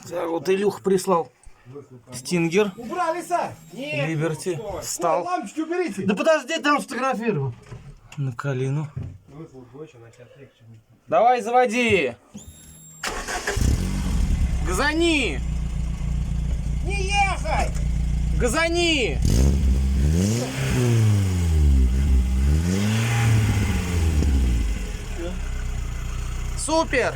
Так, вот Илюх прислал Стингер. Убрали, Сань! Либерти. Встал. Лампочки уберите! Да подожди, там сфотографирую. На Калину. Давай, заводи. Газани. Не ехай! Газани. Супер.